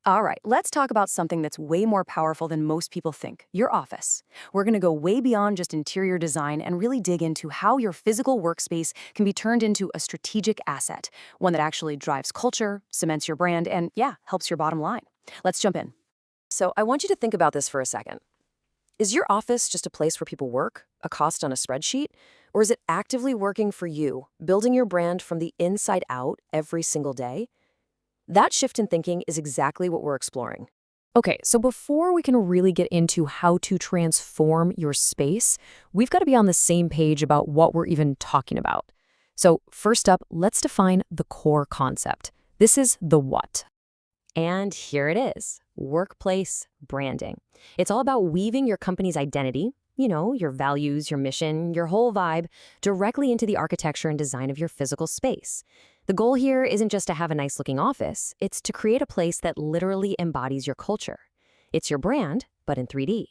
All right, let's talk about something that's way more powerful than most people think, your office. We're going to go way beyond just interior design and really dig into how your physical workspace can be turned into a strategic asset, one that actually drives culture, cements your brand, and yeah, helps your bottom line. Let's jump in. So I want you to think about this for a second. Is your office just a place where people work, a cost on a spreadsheet? Or is it actively working for you, building your brand from the inside out every single day? That shift in thinking is exactly what we're exploring. Okay, so before we can really get into how to transform your space, we've got to be on the same page about what we're even talking about. So first up, let's define the core concept. This is the what. And here it is, workplace branding. It's all about weaving your company's identity, your values, your mission, your whole vibe, directly into the architecture and design of your physical space. The goal here isn't just to have a nice-looking office, it's to create a place that literally embodies your culture. It's your brand, but in 3D.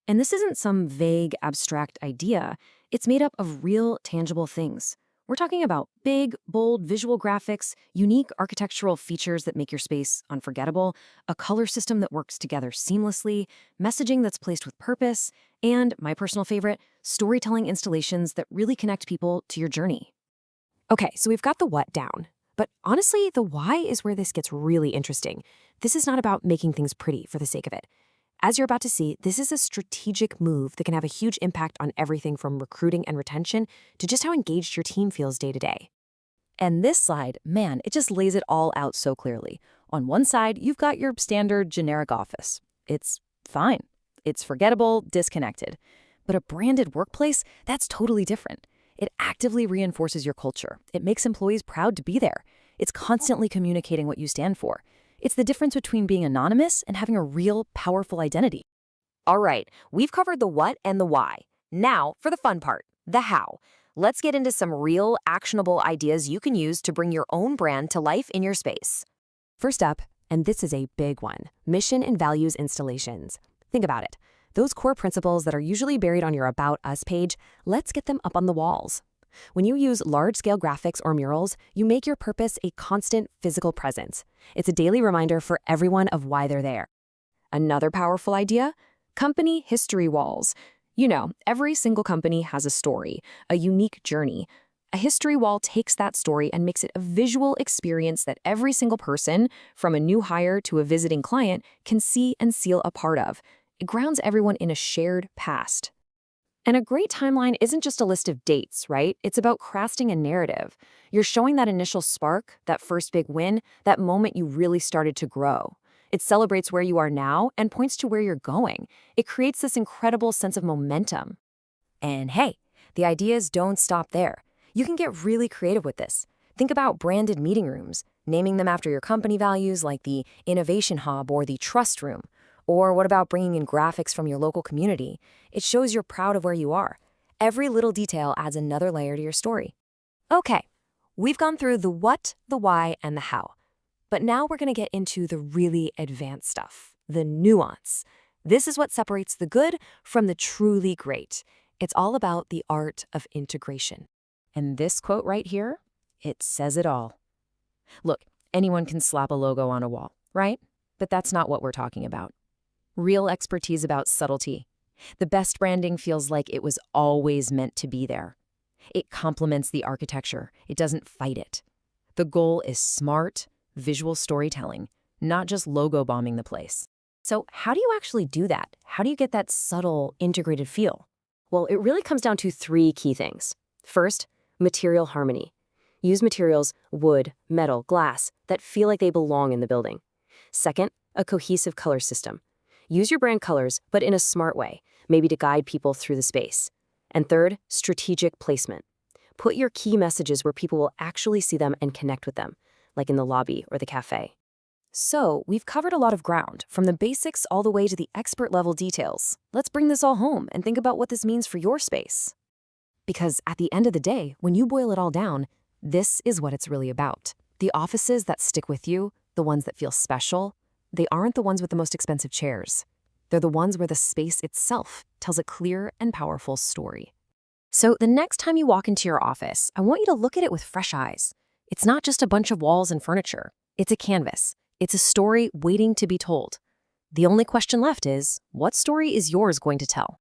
And this isn't some vague, abstract idea. It's made up of real, tangible things. We're talking about big, bold visual graphics, unique architectural features that make your space unforgettable, a color system that works together seamlessly, messaging that's placed with purpose, and, my personal favorite, storytelling installations that really connect people to your journey. Okay, so we've got the what down. But honestly, the why is where this gets really interesting. This is not about making things pretty for the sake of it. As you're about to see, this is a strategic move that can have a huge impact on everything from recruiting and retention to just how engaged your team feels day to day. And this slide, man, it just lays it all out so clearly. On one side, you've got your standard generic office. It's fine. It's forgettable, disconnected. But a branded workplace, that's totally different. It actively reinforces your culture. It makes employees proud to be there. It's constantly communicating what you stand for. It's the difference between being anonymous and having a real, powerful identity. All right, we've covered the what and the why. Now, for the fun part, the how. Let's get into some real, actionable ideas you can use to bring your own brand to life in your space. First up, and this is a big one, mission and values installations. Think about it. Those core principles that are usually buried on your About Us page, let's get them up on the walls. When you use large-scale graphics or murals, you make your purpose a constant physical presence. It's a daily reminder for everyone of why they're there. Another powerful idea? Company history walls. Every single company has a story, a unique journey. A history wall takes that story and makes it a visual experience that every single person, from a new hire to a visiting client, can see and feel a part of. It grounds everyone in a shared past. And a great timeline isn't just a list of dates, right? It's about crafting a narrative. You're showing that initial spark, that first big win, that moment you really started to grow. It celebrates where you are now and points to where you're going. It creates this incredible sense of momentum. And hey, the ideas don't stop there. You can get really creative with this. Think about branded meeting rooms, naming them after your company values like the Innovation Hub or the Trust Room. Or what about bringing in graphics from your local community? It shows you're proud of where you are. Every little detail adds another layer to your story. Okay, we've gone through the what, the why, and the how. But now we're going to get into the really advanced stuff, the nuance. This is what separates the good from the truly great. It's all about the art of integration. And this quote right here, it says it all. Look, anyone can slap a logo on a wall, right? But that's not what we're talking about. Real expertise about subtlety. The best branding feels like it was always meant to be there. It complements the architecture. It doesn't fight it. The goal is smart, visual storytelling, not just logo bombing the place. So how do you actually do that? How do you get that subtle, integrated feel? Well, it really comes down to three key things. First, material harmony. Use materials, wood, metal, glass, that feel like they belong in the building. Second, a cohesive color system. Use your brand colors, but in a smart way, maybe to guide people through the space. And third, strategic placement. Put your key messages where people will actually see them and connect with them, like in the lobby or the cafe. So, we've covered a lot of ground, from the basics all the way to the expert-level details. Let's bring this all home and think about what this means for your space. Because at the end of the day, when you boil it all down, this is what it's really about. The offices that stick with you, the ones that feel special, they aren't the ones with the most expensive chairs. They're the ones where the space itself tells a clear and powerful story. So the next time you walk into your office, I want you to look at it with fresh eyes. It's not just a bunch of walls and furniture. It's a canvas. It's a story waiting to be told. The only question left is, what story is yours going to tell?